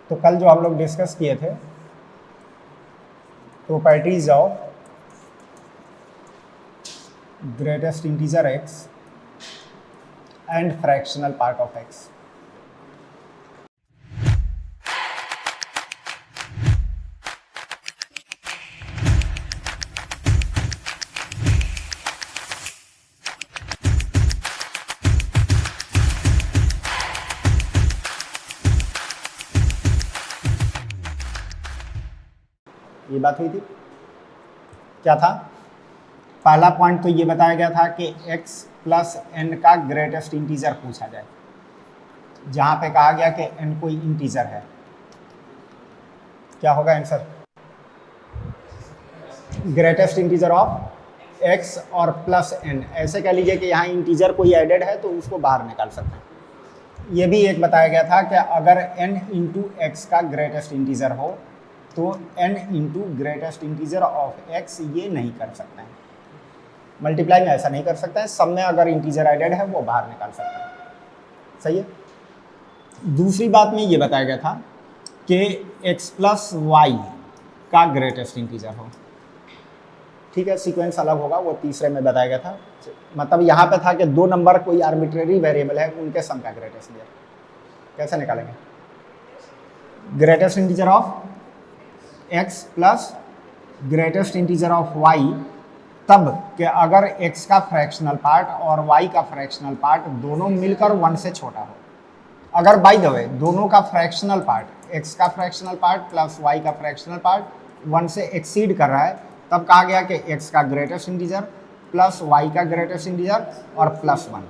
तो कल जो हम लोग डिस्कस किए थे properties of greatest integer x and fractional part of x. ये बात हुई थी। क्या था? पहला पॉइंट तो ये बताया गया था कि x प्लस एन का ग्रेटेस्ट इंटीजर पूछा जाए, जहां पे कहा गया कि n कोई इंटीजर है। क्या होगा answer? Greatest integer of x और प्लस n। ऐसे कह लीजिए कि यहाँ इंटीजर कोई एडेड है तो उसको बाहर निकाल सकते हैं। ये भी एक बताया गया था कि अगर n इंटू एक्स का ग्रेटेस्ट इंटीजर हो तो n into greatest integer of x ये नहीं कर सकते हैं, मल्टीप्लाई में ऐसा नहीं कर सकते हैं। सब में अगर इंटीजर एडेड है वो बाहर निकाल सकते हैं। सही है। दूसरी बात में ये बताया गया था कि x प्लस वाई का ग्रेटेस्ट इंटीजर हो। ठीक है, सीक्वेंस अलग होगा, वो तीसरे में बताया गया था। मतलब यहाँ पे था कि दो नंबर कोई आर्बिट्रेरी वेरिएबल है, उनके सम का ग्रेटेस्ट इंटीजर कैसे निकालेंगे? Greatest integer of x plus greatest integer of y, तब कि अगर x का फ्रैक्शनल पार्ट और y का फ्रैक्शनल पार्ट दोनों मिलकर 1 से छोटा हो। अगर बाय द वे दोनों का फ्रैक्शनल पार्ट, x का फ्रैक्शनल पार्ट प्लस y का फ्रैक्शनल पार्ट 1 से एक्सीड कर रहा है, तब कहा गया कि x का ग्रेटेस्ट इंटीजर प्लस y का ग्रेटेस्ट इंटीजर और प्लस 1,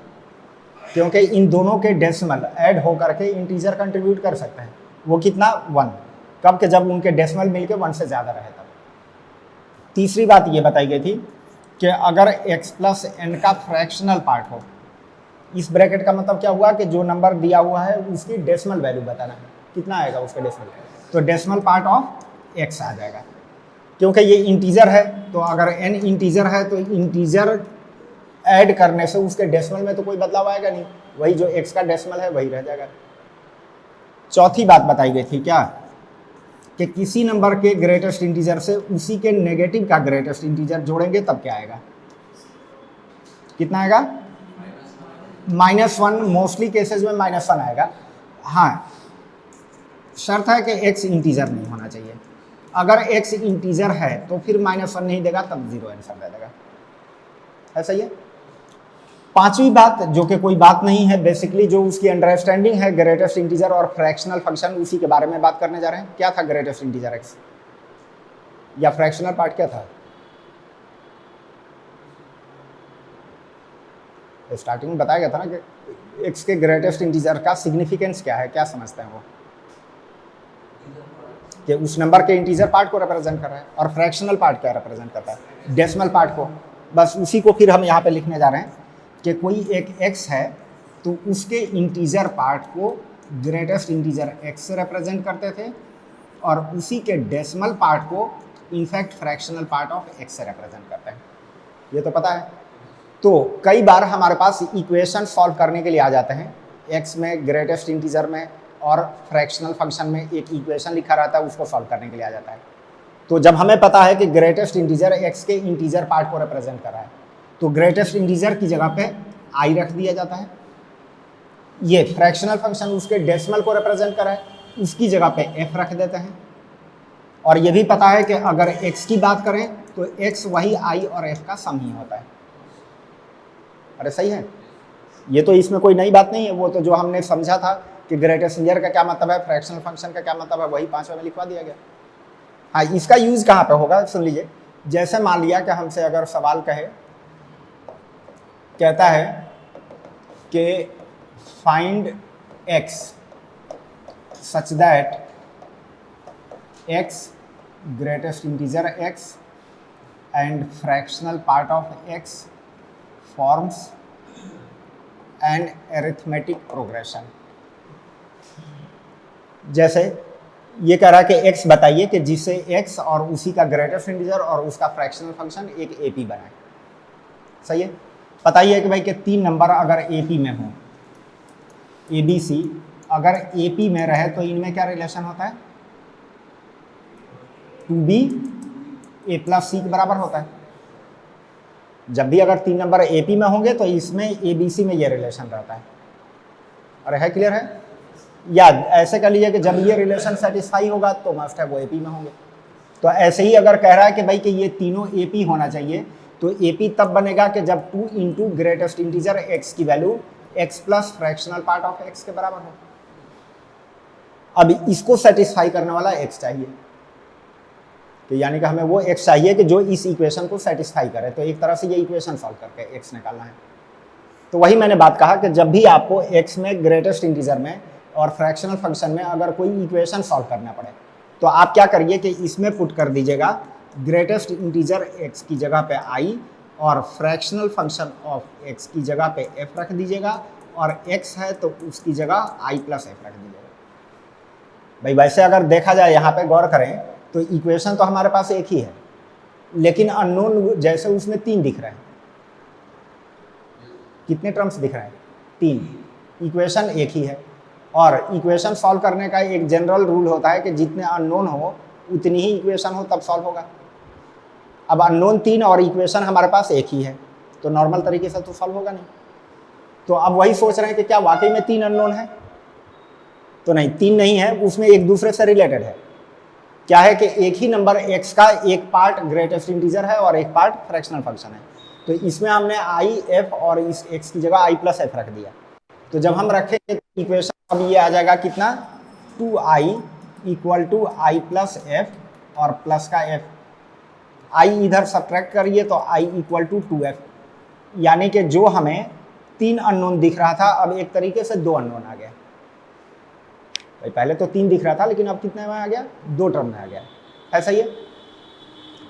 क्योंकि इन दोनों के डेसिमल ऐड होकर के इंटीजर कंट्रीब्यूट कर सकते हैं। वो कितना? 1। कब के? जब उनके डेसिमल मिलके 1 से ज़्यादा रहे तब। तीसरी बात ये बताई गई थी कि अगर x प्लस एन का फ्रैक्शनल पार्ट हो, इस ब्रैकेट का मतलब क्या हुआ कि जो नंबर दिया हुआ है उसकी डेसिमल वैल्यू बताना है, कितना आएगा उसका डेसिमल, तो डेसिमल पार्ट ऑफ x आ जाएगा। क्योंकि ये इंटीजर है तो अगर n इंटीजर है तो इंटीजर ऐड करने से उसके डेसिमल में तो कोई बदलाव आएगा नहीं, वही जो x का डेसिमल है वही रह जाएगा। चौथी बात बताई गई थी क्या, कि किसी नंबर के ग्रेटेस्ट इंटीजर से उसी के नेगेटिव का ग्रेटेस्ट इंटीजर जोड़ेंगे तब क्या आएगा? कितना आएगा? -1। मोस्टली केसेस में -1 आएगा। हाँ, शर्त है कि x इंटीजर नहीं होना चाहिए। अगर x इंटीजर है तो फिर -1 नहीं देगा, तब 0 आंसर दे देगा। ऐसा ही है। पांचवी बात, जो कि कोई बात नहीं है, बेसिकली जो उसकी अंडरस्टैंडिंग है ग्रेटेस्ट इंटीजर और फ्रैक्शनल फंक्शन, उसी के बारे में बात करने जा रहे हैं। क्या था ग्रेटेस्ट इंटीजर x या फ्रैक्शनल पार्ट क्या था? स्टार्टिंग में बताया गया था ना कि x के ग्रेटेस्ट इंटीजर का सिग्निफिकेंस क्या है, क्या समझते हैं वो, कि उस नंबर के इंटीजर पार्ट को रिप्रेजेंट कर रहा है, और फ्रैक्शनल पार्ट क्या रिप्रेजेंट करता है? डेसिमल पार्ट को। बस उसी को फिर हम यहाँ पे लिखने जा रहे हैं कि कोई एक x है तो उसके इंटीजर पार्ट को ग्रेटेस्ट इंटीजर x से रिप्रेजेंट करते थे, और उसी के डेसिमल पार्ट को in fact fractional part of x से रिप्रेजेंट करते हैं। ये तो पता है। तो कई बार हमारे पास इक्वेशन सॉल्व करने के लिए आ जाते हैं, x में, ग्रेटेस्ट इंटीजर में और फ्रैक्शनल फंक्शन में एक इक्वेशन लिखा रहता है, उसको सॉल्व करने के लिए आ जाता है। तो जब हमें पता है कि ग्रेटेस्ट इंटीजर x के इंटीजर पार्ट को रिप्रेजेंट कर रहा है, तो ग्रेटेस्ट इंटीजर की जगह पे i रख दिया जाता है। ये फ्रैक्शनल फंक्शन उसके डेसिमल को रिप्रेजेंट कर रहा है, उसकी जगह पे f रख देते हैं। और ये भी पता है कि अगर x की बात करें तो x वही i और f का सम ही होता है। अरे सही है। ये तो इसमें कोई नई बात नहीं है, वो तो जो हमने समझा था कि ग्रेटेस्ट इंटीजर का क्या मतलब है, फ्रैक्शनल फंक्शन का क्या मतलब है, वही 5वें में लिखवा दिया गया। हाँ, इसका यूज कहाँ पे होगा सुन लीजिए। जैसे मान लिया कि हमसे अगर सवाल कहता है कि find x such that x greatest integer x and fractional part of x forms and arithmetic progression. जैसे ये कह रहा है कि x बताइए कि जिससे x और उसी का ग्रेटेस्ट इंटीजर और उसका फ्रैक्शनल फंक्शन एक AP बनाए। सही है। बताइए कि भाई कि 3 नंबर अगर AP में हो, ABC अगर ए पी में रहे तो इनमें क्या रिलेशन होता है, 2b a प्लस सी के बराबर होता है। जब भी अगर 3 नंबर ए पी में होंगे तो इसमें ए बी सी में ये रिलेशन रहता है। अरे है, क्लियर है? या ऐसे कर लीजिए कि जब ये रिलेशन सेटिस्फाई होगा तो मस्ट है वो ए पी में होंगे। तो ऐसे ही अगर कह रहा है कि भाई कि ये तीनों ए पी होना चाहिए, तो ए पी तब बनेगा कि जब 2 इंटू ग्रेटेस्ट इंटीजर एक्स की value x plus fractional part of x के बराबर हो। अब इसको सेटिस्फाई करने वाला एक्स चाहिए, तो यानी कि हमें वो एक्स चाहिए कि जो इस इक्वेशन को सेटिस्फाई करे। तो एक तरह से ये इक्वेशन सॉल्व करके एक्स निकालना है। तो वही मैंने बात कहा कि जब भी आपको एक्स में ग्रेटेस्ट इंटीजर में और फ्रैक्शनल फंक्शन में अगर कोई इक्वेशन सॉल्व करना पड़े तो आप क्या करिए कि इसमें पुट कर दीजिएगा ग्रेटेस्ट इंटीजर एक्स की जगह पे आई और फ्रैक्शनल फंक्शन ऑफ एक्स की जगह पे एफ रख दीजिएगा, और एक्स है तो उसकी जगह आई प्लस एफ रख दीजिएगा। भाई वैसे अगर देखा जाए, यहाँ पे गौर करें तो इक्वेशन तो हमारे पास एक ही है, लेकिन अननोन जैसे उसमें 3 दिख रहे हैं। कितने टर्म्स दिख रहे हैं? 3। इक्वेशन एक ही है, और इक्वेशन सॉल्व करने का एक जनरल रूल होता है कि जितने अननोन हो उतनी ही इक्वेशन हो तब सॉल्व होगा। अब अननोन 3 और इक्वेशन हमारे पास एक ही है, तो नॉर्मल तरीके से तो सॉल्व होगा नहीं। तो अब वही सोच रहे हैं कि क्या वाकई में 3 अननोन है? तो नहीं, 3 नहीं है, उसमें एक दूसरे से रिलेटेड है। क्या है कि एक ही नंबर x का एक पार्ट ग्रेटेस्ट इंटीजर है और एक पार्ट फ्रैक्शनल फंक्शन है। तो इसमें हमने आई एफ और इस x की जगह आई प्लस एफ रख दिया। तो जब हम रखेंगे इक्वेशन, अब ये आ जाएगा कितना, 2i equal to I plus F और प्लस का f। i इधर सब्ट्रैक्ट करिए तो i इक्वल टू 2f, यानी कि जो हमें 3 अननोन दिख रहा था अब एक तरीके से 2 अननोन आ गया। पहले तो 3 दिख रहा था, लेकिन अब कितने में आ गया? 2 टर्म में आ गया। ऐसा ही है।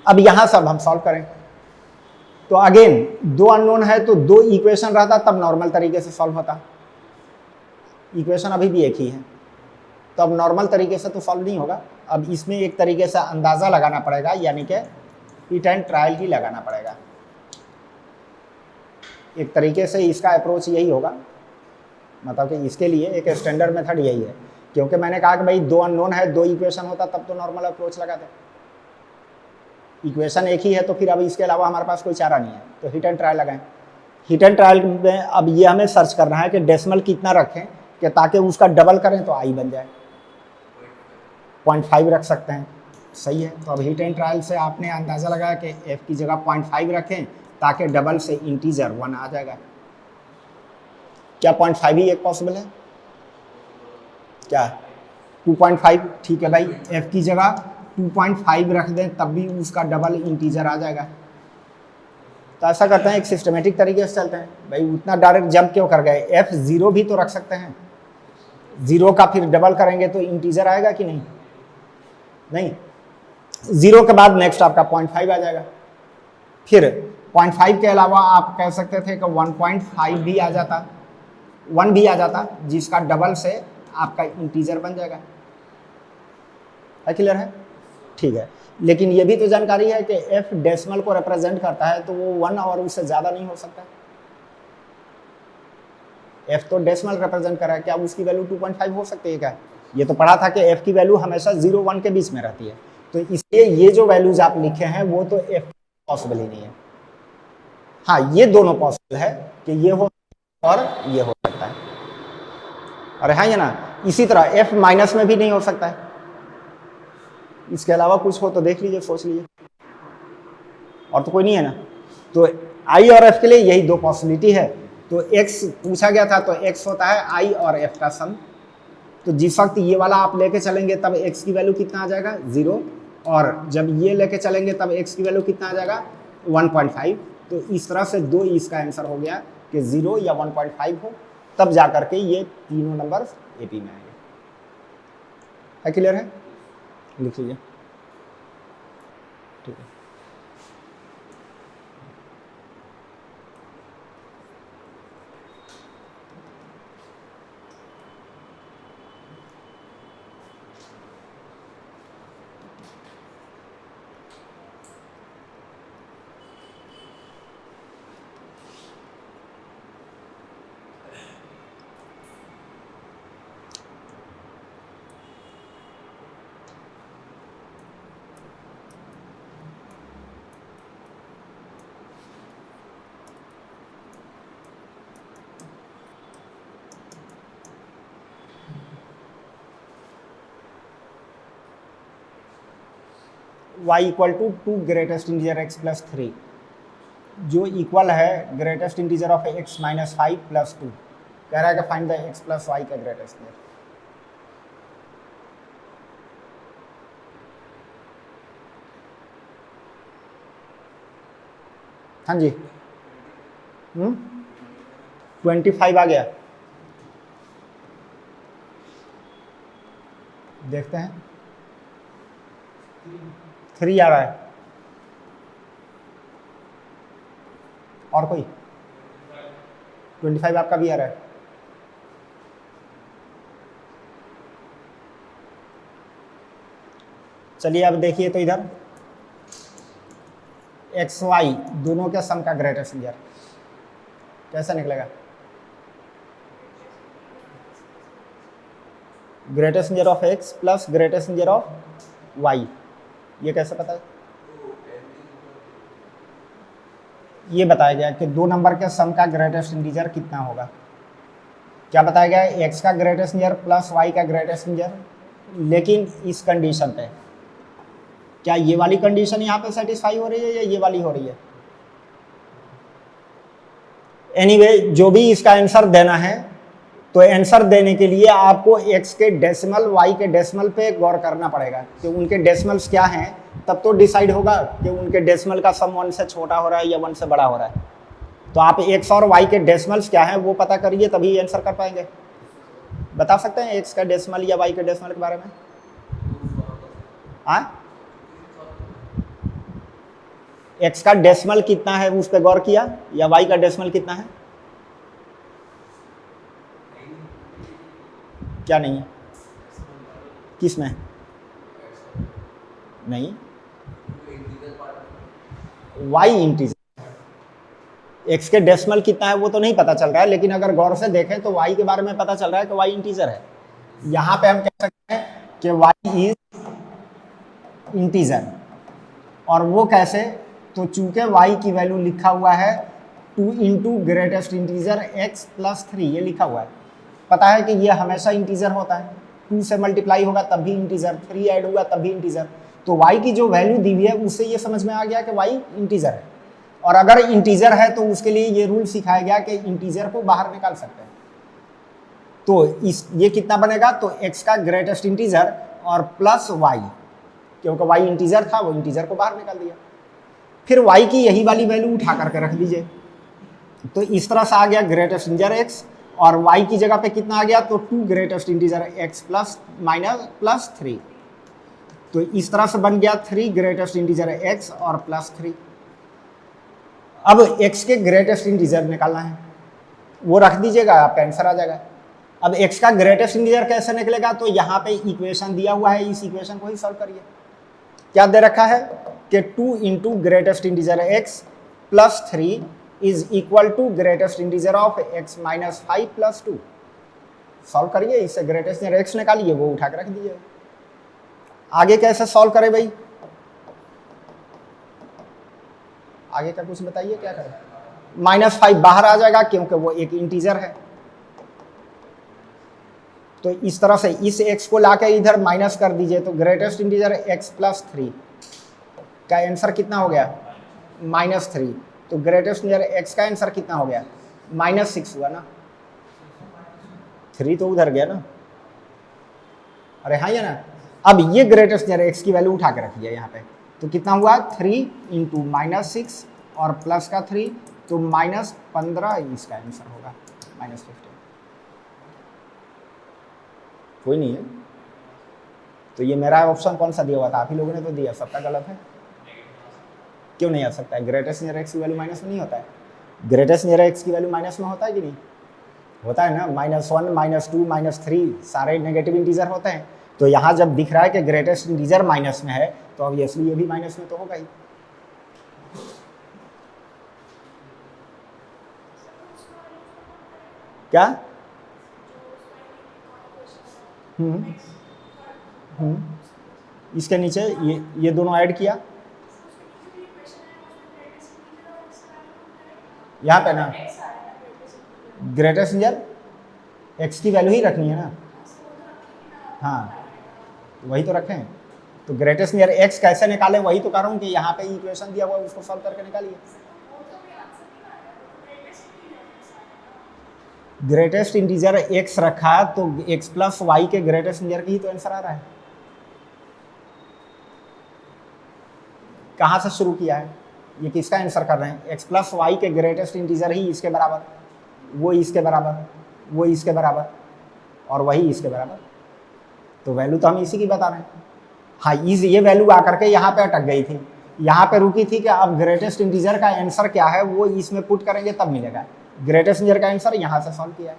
अब यहां सब हम सॉल्व करें तो अगेन 2 अननोन है तो 2 इक्वेशन रहता तब नॉर्मल तरीके से सॉल्व होता। इक्वेशन अभी भी एक ही है, तो अब नॉर्मल तरीके से तो सॉल्व नहीं होगा। अब इसमें एक तरीके से अंदाजा लगाना पड़ेगा, यानी कि हिट एंड ट्रायल ही लगाना पड़ेगा। एक तरीके से इसका अप्रोच यही होगा, मतलब कि इसके लिए एक स्टैंडर्ड मेथड यही है, क्योंकि मैंने कहा कि भाई 2 अननोन है, 2 इक्वेशन होता तब तो नॉर्मल अप्रोच लगाते। इक्वेशन एक ही है तो फिर अब इसके अलावा हमारे पास कोई चारा नहीं है, तो हिट एंड ट्रायल लगाएं। हिट एंड ट्रायल में अब ये हमें सर्च करना है कि डेसिमल कितना रखें कि ताकि उसका डबल करें तो आई बन जाए। 0.5 रख सकते हैं, सही है। तो अब हिट एंड ट्रायल से आपने अंदाज़ा लगाया कि एफ की जगह 0.5 रखें ताकि डबल से इंटीजर 1 आ जाएगा। क्या 0.5 ही एक पॉसिबल है? क्या 2.5? ठीक है भाई, f की जगह 2.5 रख दें तब भी उसका डबल इंटीजर आ जाएगा। तो ऐसा करते हैं, एक सिस्टमेटिक तरीके से चलते हैं। भाई उतना डायरेक्ट जंप क्यों कर गए? f 0 भी तो रख सकते हैं। 0 का फिर डबल करेंगे तो इंटीजर आएगा कि नहीं? नहीं, 0 के बाद नेक्स्ट आपका 0.5 आ जाएगा। फिर 0.5 के अलावा आप कह सकते थे कि 1.5 भी आ जाता, 1 भी आ जाता, जिसका डबल से आपका इंटीजर बन जाएगा। क्लियर है? ठीक है, लेकिन ये भी तो जानकारी है कि f डेसिमल को रिप्रेजेंट करता है, तो वो 1 और उससे ज़्यादा नहीं हो सकता। f तो डेसिमल रिप्रेजेंट कर रहा है, क्या उसकी वैल्यू 2.5 हो सकती है क्या? ये तो पढ़ा था कि f की वैल्यू हमेशा 0 1 के बीच में रहती है, तो इसलिए ये जो वैल्यूज आप लिखे हैं वो तो f पॉसिबल ही नहीं है। हाँ, ये दोनों पॉसिबल है कि ये हो और ये हो सकता है। अरे हाँ, ये ना, इसी तरह f माइनस में भी नहीं हो सकता है। इसके अलावा कुछ हो तो देख लीजिए, सोच लीजिए, और तो कोई नहीं है ना। तो i और f के लिए यही 2 पॉसिबिलिटी है। तो x पूछा गया था, तो x होता है i और f का सम। तो जिस वक्त ये वाला आप लेके चलेंगे तब x की वैल्यू कितना आ जाएगा? 0, और जब ये लेके चलेंगे तब x की वैल्यू कितना आ जाएगा? 1.5। तो इस तरह से 2 इसका आंसर हो गया कि 0 या 1.5 हो, तब जा करके ये तीनों नंबर एपी में आएंगे। है क्लियर है? लिख लीजिए, ठीक है। y equal to 2 greatest integer x plus 3, जो इक्वल है greatest integer of x minus 5 plus 2। कह रहा है कि find the x plus y का ग्रेटेस्ट इंटीजर। हाँ जी, 25 आ गया, देखते हैं। 3 आ रहा है, और कोई? 25 आपका भी आ रहा है। चलिए अब देखिए तो इधर एक्स वाई दोनों के सम का ग्रेटेस्ट इंटीजर कैसा निकलेगा? Greatest integer of X plus greatest integer of Y, ये कैसे पता है? ये बताया गया कि दो नंबर के सम का ग्रेटेस्ट इंटीजर कितना होगा। क्या बताया गया है? एक्स का ग्रेटेस्ट इंटीजर प्लस वाई का ग्रेटेस्ट इंटीजर, लेकिन इस कंडीशन पे। क्या ये वाली कंडीशन यहाँ पे सेटिस्फाई हो रही है या ये वाली हो रही है? एनीवे, जो भी इसका आंसर देना है, तो आंसर देने के लिए आपको x के डेसिमल y के डेसिमल पे गौर करना पड़ेगा कि उनके डेसिमल्स क्या हैं, तब तो डिसाइड होगा कि उनके डेसिमल का सम 1 से छोटा हो रहा है या 1 से बड़ा हो रहा है। तो आप x और y के डेसिमल्स क्या हैं वो पता करिए, तभी आंसर कर पाएंगे। बता सकते हैं x का डेसिमल या y के डेसिमल के बारे में? हाँ, x का डेसिमल कितना है उस पर गौर किया, या y का डेसिमल कितना है? क्या नहीं है? किस में? नहीं, y इंटीजर। x के डेसिमल कितना है वो तो नहीं पता चल रहा है, लेकिन अगर गौर से देखें तो y के बारे में पता चल रहा है कि y इंटीजर है। यहां पे हम कह सकते हैं कि y इज इंटीजर। और वो कैसे? तो चूंकि y की वैल्यू लिखा हुआ है 2 into greatest integer x plus 3, ये लिखा हुआ है। पता है कि ये हमेशा इंटीजर होता है, 2 से मल्टीप्लाई होगा तब भी इंटीजर, 3 ऐड हुआ तब भी इंटीजर। तो y की जो वैल्यू दी हुई है उससे ये समझ में आ गया कि y इंटीजर है। और अगर इंटीजर है तो उसके लिए ये रूल सिखाया गया कि इंटीजर को बाहर निकाल सकते हैं। तो ये कितना बनेगा? तो x का ग्रेटेस्ट इंटीजर और प्लस y, क्योंकि y इंटीजर था वो इंटीजर को बाहर निकाल दिया। फिर y की यही वाली वैल्यू उठा करके रख दीजिए, तो इस तरह से आ गया ग्रेटेस्ट इंटीजर x, और y की जगह पे कितना आ गया? तो 2 greatest integer x plus minus plus 3। तो इस तरह से बन गया 3 ग्रेटेस्ट इंटीजर x और प्लस 3। अब x के ग्रेटेस्ट इंटीजर निकालना है, वो रख दीजिएगा, आपका आंसर आ जाएगा। अब x का ग्रेटेस्ट इंटीजर कैसे निकलेगा? तो यहाँ पे इक्वेशन दिया हुआ है, इस इक्वेशन को ही सॉल्व करिए। क्या दे रखा है कि 2 into greatest integer x plus 3 is equal to greatest integer of x minus 5 plus 2। Solve करिए, इससे ग्रेटेस्ट इंटीजर x निकालिए, वो उठा के रख दीजिए। आगे कैसे सॉल्व करें भाई? आगे का कुछ बताइए, क्या करें? -5 बाहर आ जाएगा क्योंकि वो एक इंटीजर है। तो इस तरह से इस x को लाकर इधर माइनस कर दीजिए, तो ग्रेटेस्ट इंटीजर x प्लस 3 का आंसर कितना हो गया? -3। तो ग्रेटेस्ट इंटीजर x का आंसर कितना हो गया? -6 हुआ ना। 3 तो उधर गया ना, अरे हाँ, ये ना। अब ये ग्रेटेस्ट इंटीजर x की वैल्यू उठा के रखिए यहाँ पे, तो कितना हुआ? 3 इंटू -6 और प्लस का 3, तो -15 इसका आंसर होगा, -15। कोई नहीं है, तो ये मेरा ऑप्शन कौन सा दिया हुआ था? आप ही लोगों ने तो दिया, सबका गलत है। क्यों नहीं आ सकता है? ग्रेटेस्ट इंटीजर x की वैल्यू माइनस में नहीं होता है? ग्रेटेस्ट इंटीजर x की वैल्यू माइनस में होता है कि नहीं होता है ना? -1, -2, -3 सारे नेगेटिव इंटीजर होते हैं। तो यहाँ जब दिख रहा है कि ग्रेटेस्ट इंटीजर माइनस में है, तो ऑब्वियसली ये भी माइनस में तो होगा ही। क्या? इसके नीचे ये दोनों ऐड किया यहाँ पे ना, ग्रेटेस्ट इंटीजर x की वैल्यू ही रखनी है ना। हाँ, वही तो रखें। तो ग्रेटेस्ट नियर एक्स कैसे निकाले, वही तो कह रहा हूँ कि यहाँ पे इक्वेशन दिया हुआ है उसको सॉल्व करके निकालिए। ग्रेटेस्ट इंटीजर एक्स रखा तो एक्स प्लस वाई के ग्रेटेस्ट इंटीजर की ही तो आंसर आ रहा है। कहाँ से शुरू किया है, ये किसका आंसर कर रहे हैं, एक्स प्लस वाई के ग्रेटेस्ट इंटीजर ही इसके बराबर, वो इसके बराबर, वो इसके बराबर और वही इसके बराबर, तो वैल्यू तो हम इसी की बता रहे हैं। हाँ, ये वैल्यू आकर के यहाँ पे अटक गई थी, यहाँ पे रुकी थी कि अब ग्रेटेस्ट इंटीजर का आंसर क्या है वो इसमें पुट करेंगे तब मिलेगा। ग्रेटेस्ट इंटीजर का आंसर यहाँ से सॉल्व किया है।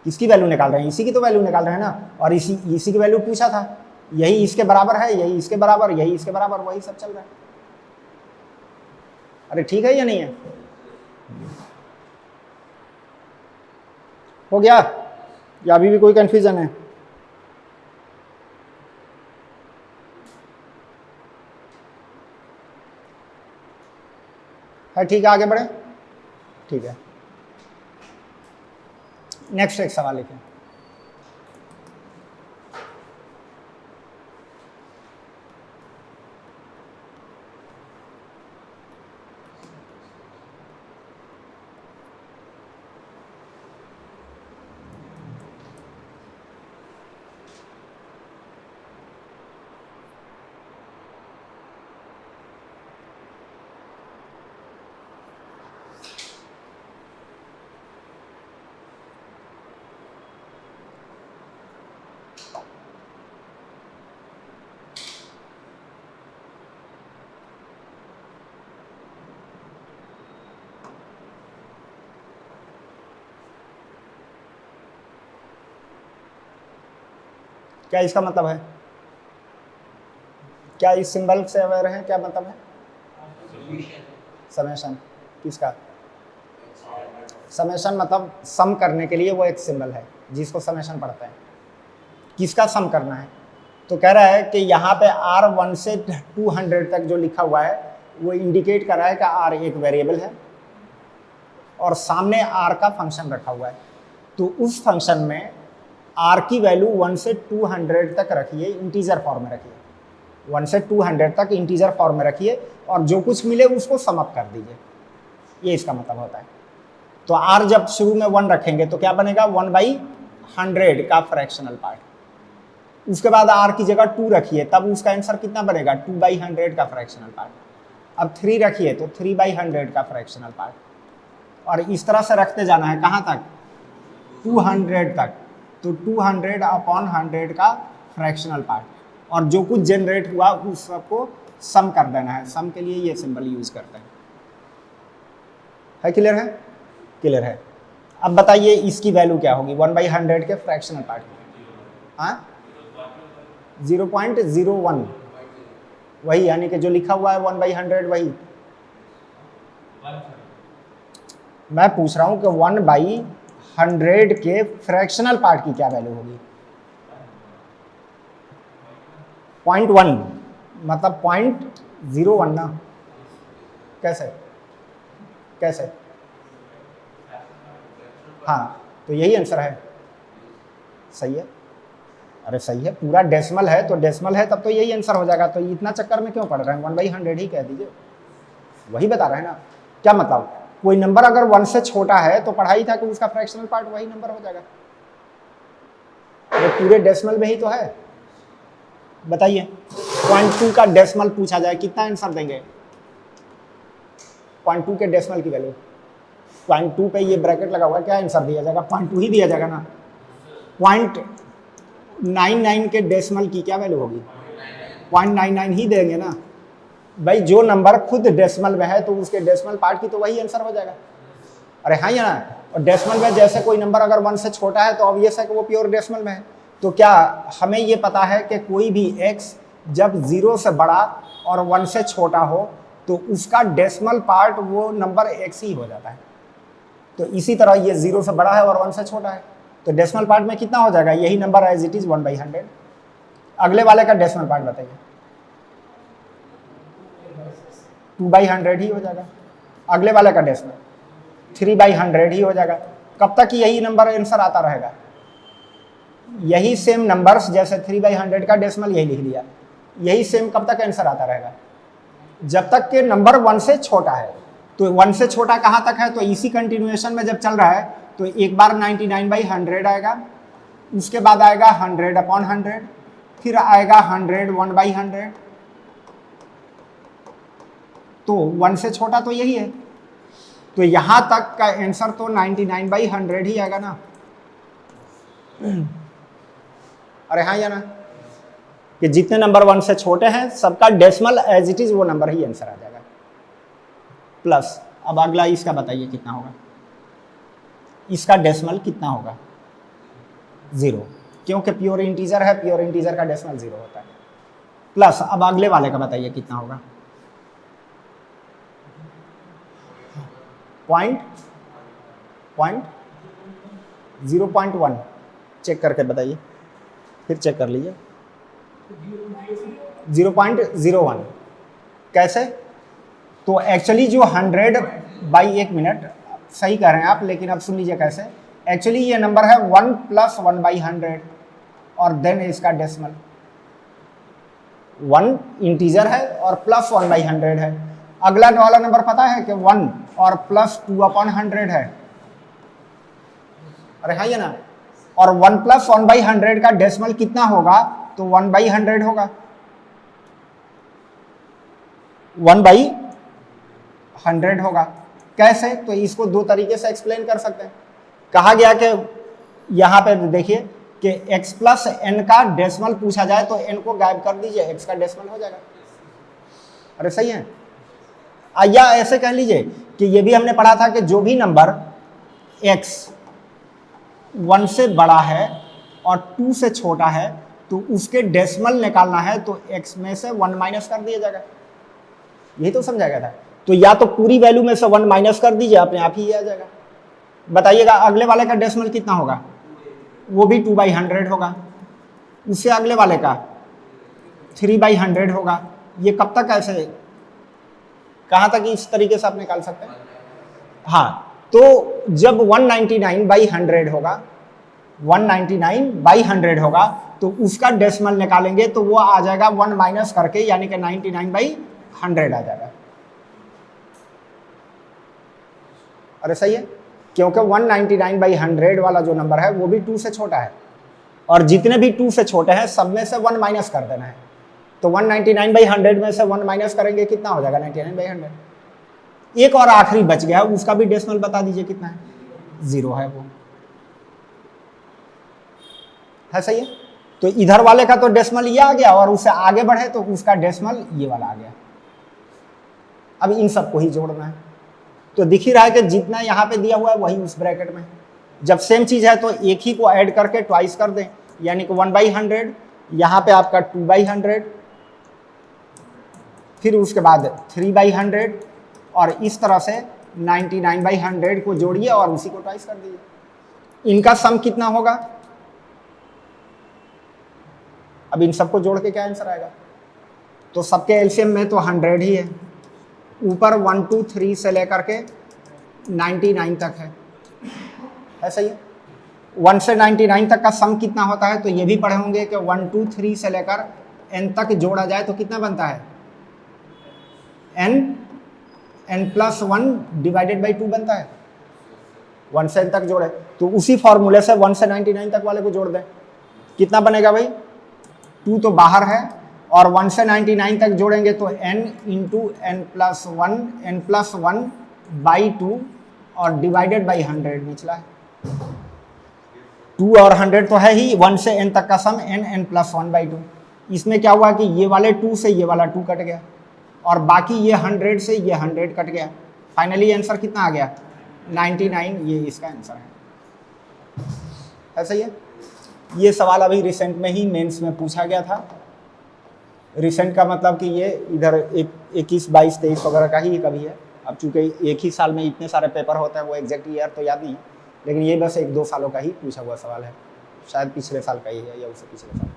किसकी वैल्यू निकाल रहे हैं, इसी की तो वैल्यू निकाल रहे हैं ना, और इसी की वैल्यू पूछा था, यही इसके बराबर है, यही इसके बराबर, यही इसके बराबर, वही सब चल रहा है। अरे ठीक है या नहीं है, हो गया या अभी भी कोई कंफ्यूजन है? ठीक है, आगे बढ़े। ठीक है, नेक्स्ट एक सवाल लिखें। क्या इसका मतलब है, क्या इस सिंबल से अवेयर है, क्या मतलब है? समेशन किसका? समेशन मतलब सम करने के लिए वो एक सिंबल है जिसको समेशन पढ़ते हैं। किसका सम करना है, तो कह रहा है कि यहाँ पे R1 से 200 तक जो लिखा हुआ है वो इंडिकेट कर रहा है कि R एक वेरिएबल है और सामने R का फंक्शन रखा हुआ है, तो उस फंक्शन में R की वैल्यू 1 से 200 तक रखिए, इंटीजर फॉर्म में रखिए, 1 से 200 तक इंटीजर फॉर्म में रखिए और जो कुछ मिले उसको सम अप कर दीजिए, ये इसका मतलब होता है। तो R जब शुरू में 1 रखेंगे तो क्या बनेगा, 1/100 का फ्रैक्शनल पार्ट, उसके बाद R की जगह 2 रखिए तब उसका आंसर कितना बनेगा, 2/100 का फ्रैक्शनल पार्ट। अब 3 रखिए तो 3/100 का फ्रैक्शनल पार्ट, और इस तरह से रखते जाना है, कहाँ तक, 200 तक, तो 200/100 का फ्रैक्शनल पार्ट, और जो कुछ जनरेट हुआ उस सबको सम कर देना है। सम के लिए ये सिंबल यूज करते हैं। है क्लियर है? क्लियर है। अब बताइए इसकी वैल्यू क्या होगी 1/100 के फ्रैक्शनल पार्ट की? हाँ, 0.01, वही, यानी कि जो लिखा हुआ है 1/100 वही। मैं पूछ रहा हूं कि 1/100 के फ्रैक्शनल पार्ट की क्या वैल्यू होगी? 0.1 मतलब 0.01 ना, कैसे कैसे? हाँ, तो यही आंसर है, सही है। अरे सही है, पूरा डेसिमल है तो डेसिमल है तब तो यही आंसर हो जाएगा, तो इतना चक्कर में क्यों पड़ रहे हैं, 1/100 ही कह दीजिए, वही बता रहे हैं ना। क्या मतलब, कोई नंबर अगर 1 से छोटा है तो पढ़ाई था कि उसका फ्रैक्शनल पार्ट वही नंबर हो जाएगा, ये पूरे डेसिमल में ही तो है। बताइए 0.2 का डेसिमल पूछा जाए कितना आंसर देंगे? 0.2 के डेसिमल की वैल्यू, 0.2 पे ये ब्रैकेट लगा हुआ है, क्या आंसर दिया जाएगा? 0.2 ही दिया जाएगा ना। 0.99 के डेसिमल की क्या वैल्यू होगी? 0.99 ही देंगे ना भाई, जो नंबर खुद डेसिमल में है तो उसके डेसिमल पार्ट की तो वही आंसर हो जाएगा। अरे हाँ या ना, और डेसिमल में जैसे कोई नंबर अगर 1 से छोटा है तो ऑब्वियस है कि वो प्योर डेसिमल में है। तो क्या हमें ये पता है कि कोई भी x जब 0 से बड़ा और 1 से छोटा हो तो उसका डेसिमल पार्ट वो नंबर x ही हो जाता है। तो इसी तरह ये 0 से बड़ा है और 1 से छोटा है तो डेसिमल पार्ट में कितना हो जाएगा, यही नंबर एज इट इज 1/100। अगले वाले का डेसिमल पार्ट बताइए, 2/100 ही हो जाएगा। अगले वाले का डेसिमल 3/100 ही हो जाएगा। कब तक यही नंबर आंसर आता रहेगा? यही सेम नंबर्स जैसे 3/100 का डेसिमल यही लिख दिया, यही सेम कब तक आंसर आता रहेगा? जब तक के नंबर 1 से छोटा है। तो 1 से छोटा कहाँ तक है? तो इसी कंटिन्यूएशन में जब चल रहा है तो एक बार 99/100 आएगा, उसके बाद आएगा 100/100, फिर आएगा 101/100। तो 1 से छोटा तो यही है, तो यहां तक का आंसर तो 99/100 ही आएगा ना। अरे हाँ या ना, कि जितने नंबर 1 से छोटे हैं सबका डेसिमल एज इट इज वो नंबर ही आंसर आ जाएगा। प्लस अब अगला इसका बताइए कितना होगा? इसका डेसिमल कितना होगा? 0, क्योंकि प्योर इंटीजर है, प्योर इंटीजर का डेसिमल 0 होता है। प्लस अब अगले वाले का बताइए कितना होगा? पॉइंट 0.1 चेक करके बताइए, फिर चेक कर लीजिए। 0.01 कैसे? तो एक्चुअली जो 100/1 मिनट सही कह रहे हैं आप, लेकिन अब सुन लीजिए कैसे। एक्चुअली ये नंबर है 1 + 1/100 और देन इसका डेसिमल। 1 इंटीजर है और प्लस 1/100 है। अगला वाला नंबर पता है कि 1 और प्लस 2/100 है। अरे हाँ ये ना, और 1 + 1/100 का डेसिमल कितना होगा? तो 1/100 होगा। 1/100 होगा। कैसे? तो इसको दो तरीके से एक्सप्लेन कर सकते हैं। कहा गया कि यहां पे देखिए कि x + n का डेसिमल पूछा जाए तो n को गायब कर दीजिए, x का डेसिमल हो जाएगा। अरे सही है। या ऐसे कह लीजिए कि ये भी हमने पढ़ा था कि जो भी नंबर x 1 से बड़ा है और 2 से छोटा है तो उसके डेसिमल निकालना है तो x में से 1 माइनस कर दिया जाएगा। यही तो समझा गया था। तो या तो पूरी वैल्यू में से 1 माइनस कर दीजिए, अपने आप ही आ जाएगा। बताइएगा अगले वाले का डेसिमल कितना होगा? वो भी 2/100 होगा। उससे अगले वाले का 3/100 होगा। ये कब तक ऐसे, कहां तक इस तरीके से आप निकाल सकते हैं? हाँ, तो जब 199/100 होगा, 199/100 होगा तो उसका डेसिमल निकालेंगे तो वो आ जाएगा 1 माइनस करके, यानी कि 99/100 आ जाएगा। अरे सही है, क्योंकि 199/100 वाला जो नंबर है वो भी 2 से छोटा है और जितने भी 2 से छोटे हैं सब में से 1 माइनस कर देना है। तो 199/100 में से 1 माइनस करेंगे, कितना हो जाएगा? 99/100। एक और आखिरी बच गया, उसका भी डेसिमल बता दीजिए कितना है? 0 है वो है। सही है। तो इधर वाले का तो डेसिमल ये आ गया और उससे आगे बढ़े तो उसका डेसिमल ये वाला आ गया। अब इन सबको ही जोड़ना है। तो दिख ही रहा है कि जितना यहां पे दिया हुआ है वही उस ब्रैकेट में। जब सेम चीज है तो एक ही को ऐड करके ट्वाइस कर दें, यानी कि 1/100, यहां पे आपका 2/100, फिर उसके बाद 3/100 और इस तरह से 99/100 को जोड़िए और उसी को ट्वाइस कर दीजिए। इनका सम कितना होगा? अब इन सबको जोड़ के क्या आंसर आएगा? तो सबके एलसीएम में तो 100 ही है, ऊपर 1 2 3 से लेकर के 99 तक है। सही है। 1 से 99 तक का सम कितना होता है? तो ये भी पढ़े होंगे कि 1 2 3 से लेकर n तक जोड़ा जाए तो कितना बनता है? n+1 डिवाइडेड बाई 2 बनता है। 1 से n तक जोड़े तो उसी फॉर्मूले से 1 से 99 तक वाले को जोड़ दें, कितना बनेगा भाई? 2 तो बाहर है और 1 से 99 तक जोड़ेंगे तो n × n+1/2 और डिवाइडेड बाई 100 निचला है। 2 और 100 तो है ही, 1 से n तक का सम n+1/2। इसमें क्या हुआ कि ये वाले 2 से ये वाला 2 कट गया और बाकी ये 100 से ये 100 कट गया। फाइनली आंसर कितना आ गया? 99। ये इसका आंसर है। ऐसा ही है। ये सवाल अभी रिसेंट में ही मेंस में पूछा गया था। रिसेंट का मतलब कि ये इधर 21 22 23 वगैरह का ही कभी है। अब चूंकि एक ही साल में इतने सारे पेपर होते हैं वो एग्जैक्ट ईयर तो याद नहीं, लेकिन ये बस 1 2 सालों का ही पूछा हुआ सवाल है। शायद पिछले साल का ही है या उससे पिछले साल।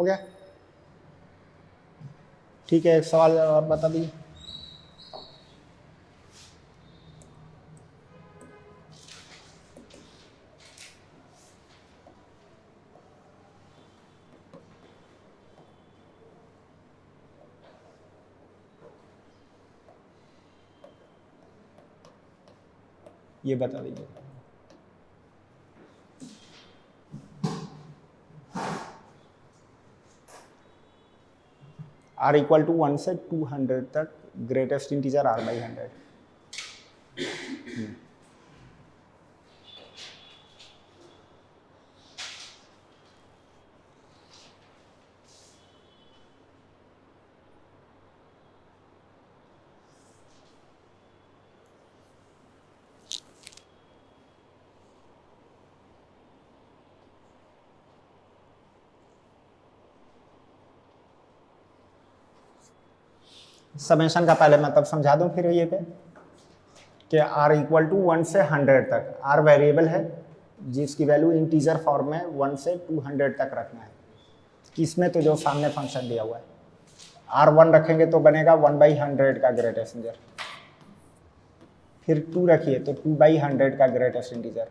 हो गया। ठीक है, एक सवाल और बता दीजिए। ये बता दीजिए। r इक्वल टू 1 से 200 तक greatest integer r by 100। Summation का पहले मतलब समझा दूं फिर ये पे कि r इक्वल टू 1 से 100 तक, r वेरिएबल है जिसकी वैल्यू इंटीजर फॉर्म में 1 से 200 तक रखना है। किसमें? तो जो सामने फंक्शन दिया हुआ है। r1 रखेंगे तो बनेगा 1/100 का ग्रेटेस्ट इंटीजर, फिर 2 रखिए तो 2/100 का ग्रेटेस्ट इंटीजर,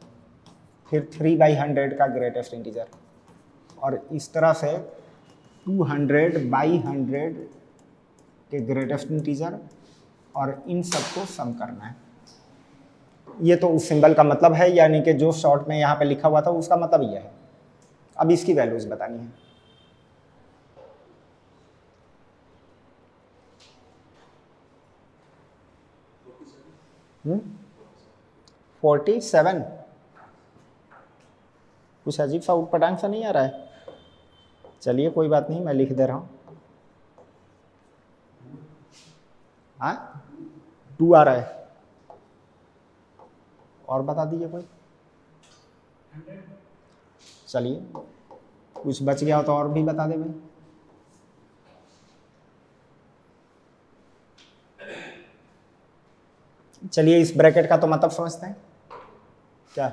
फिर 3/100 का ग्रेटेस्ट इंटीजर, और इस तरह से 200/100 के ग्रेटेस्ट इंटीजर, और इन सबको सम करना है। ये तो उस सिंबल का मतलब है, यानी कि जो शॉर्ट में यहाँ पे लिखा हुआ था उसका मतलब ये है। अब इसकी वैल्यूज बतानी है। हम्म, 47। कुछ अजीब सा उटपटांग सा नहीं आ रहा है? चलिए कोई बात नहीं, मैं लिख दे रहा हूँ। हाँ, 2 आ रहा है। और बता दीजिए कोई। चलिए कुछ बच गया हो तो और भी बता दे भाई। चलिए इस ब्रैकेट का तो मतलब समझते हैं क्या?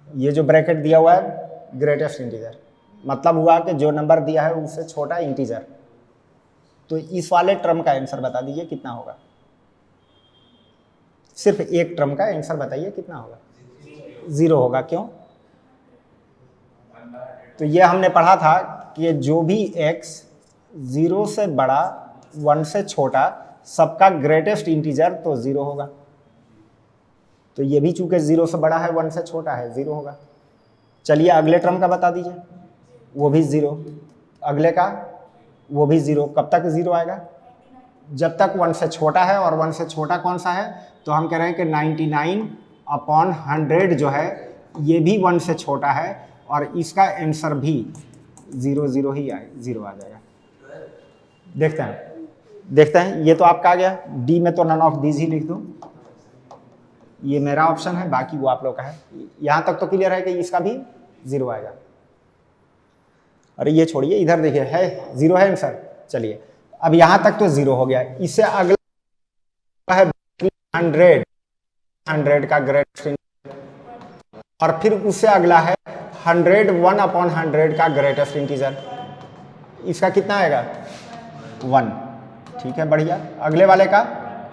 ये जो ब्रैकेट दिया हुआ है ग्रेटेस्ट इंटीजर, मतलब हुआ कि जो नंबर दिया है उससे छोटा इंटीजर। तो इस वाले टर्म का आंसर बता दीजिए कितना होगा। सिर्फ एक टर्म का आंसर बताइए कितना होगा। 0 होगा। क्यों? तो ये हमने पढ़ा था कि जो भी x 0 से बड़ा 1 से छोटा सबका ग्रेटेस्ट इंटीजर तो 0 होगा। तो ये भी चूंकि 0 से बड़ा है 1 से छोटा है 0 होगा। चलिए अगले टर्म का बता दीजिए। वो भी 0। अगले का वो भी 0। कब तक 0 आएगा? जब तक 1 से छोटा है। और 1 से छोटा कौन सा है? तो हम कह रहे हैं कि 99/100 जो है ये भी 1 से छोटा है, और इसका आंसर भी 0 ही आए 0 आ जाएगा। देखते हैं। ये तो आपका आ गया। डी में तो नन ऑफ दीज ही लिख दूं। ये मेरा ऑप्शन है, बाकी वो आप लोग का है। यहां तक तो क्लियर है कि इसका भी 0 आएगा। अरे ये छोड़िए, इधर देखिए, है 0 है आंसर। चलिए अब यहां तक तो 0 हो गया। इससे अगला है 100 का ग्रेटेस्ट इंटीजर, और फिर उससे अगला है 101/100 का ग्रेटेस्ट इंटीजर। इसका कितना आएगा? 1। ठीक है, बढ़िया। अगले वाले का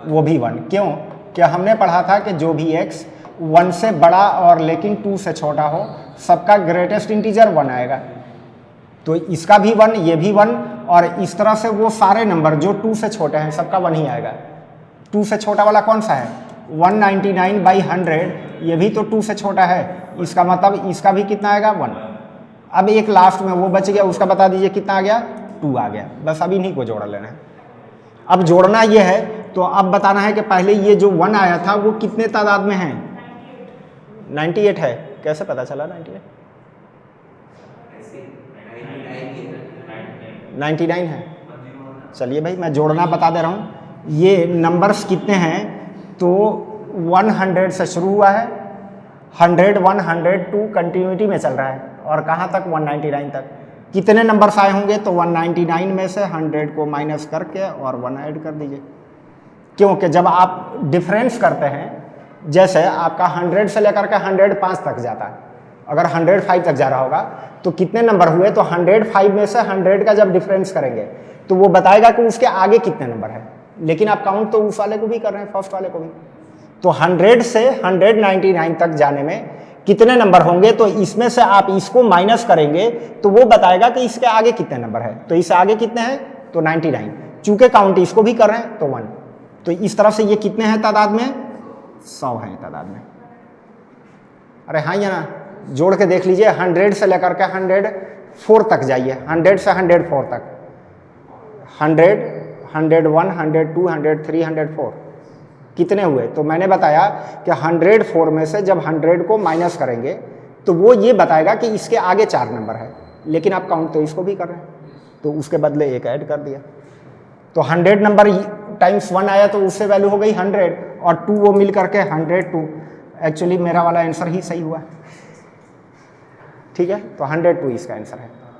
वो भी 1। क्यों? क्या हमने पढ़ा था कि जो भी x 1 से बड़ा और लेकिन 2 से छोटा हो सबका ग्रेटेस्ट इंटीजर 1 आएगा। तो इसका भी 1, ये भी 1, और इस तरह से वो सारे नंबर जो 2 से छोटे हैं सबका 1 ही आएगा। 2 से छोटा वाला कौन सा है? 199/100, ये भी तो 2 से छोटा है। इसका मतलब इसका भी कितना आएगा? 1। अब एक लास्ट में वो बच गया, उसका बता दीजिए कितना आ गया? 2 आ गया। बस अब इन्हीं को जोड़ लेना है। अब जोड़ना ये है, तो अब बताना है कि पहले ये जो 1 आया था वो कितने तादाद में है? 98 है। कैसे पता चला 98? 99 है। चलिए भाई मैं जोड़ना बता दे रहा हूँ। ये नंबर्स कितने हैं? तो 100 से शुरू हुआ है, 100, 102 कंटिन्यूटी में चल रहा है, और कहाँ तक? 199 तक। कितने नंबर्स आए होंगे? तो 199 में से 100 को माइनस करके और 1 ऐड कर दीजिए। क्योंकि जब आप डिफरेंस करते हैं, जैसे आपका 100 से लेकर के 105 तक जाता है, अगर 105 तक जा रहा होगा तो कितने नंबर हुए, तो 105 में से 100 का जब डिफरेंस करेंगे तो वो बताएगा कि उसके आगे कितने नंबर है। लेकिन आप काउंट तो उस वाले को भी कर रहे हैं, फर्स्ट वाले को भी। तो 100 से 199 तक जाने में कितने नंबर होंगे, तो इसमें से आप इसको माइनस करेंगे तो वो बताएगा कि इसके आगे कितने नंबर है। तो इससे आगे कितने हैं, तो 99। चूंकि काउंट इसको भी कर रहे हैं तो 1। तो इस तरफ से ये कितने हैं तादाद में, 100 हैं तादाद में। अरे हाँ या ना, जोड़ के देख लीजिए। 100 से लेकर के 104 तक जाइए, 100 से 104 तक, 100, 101, 102, 103, 104 कितने हुए। तो मैंने बताया कि 104 में से जब 100 को माइनस करेंगे तो वो ये बताएगा कि इसके आगे 4 नंबर है। लेकिन आप काउंट तो इसको भी कर रहे हैं, तो उसके बदले एक ऐड कर दिया। तो 100 नंबर टाइम्स 1 आया तो उससे वैल्यू हो गई 100, और 2 वो मिल करके 102। एक्चुअली मेरा वाला आंसर ही सही हुआ, ठीक है। तो 102 इसका आंसर है।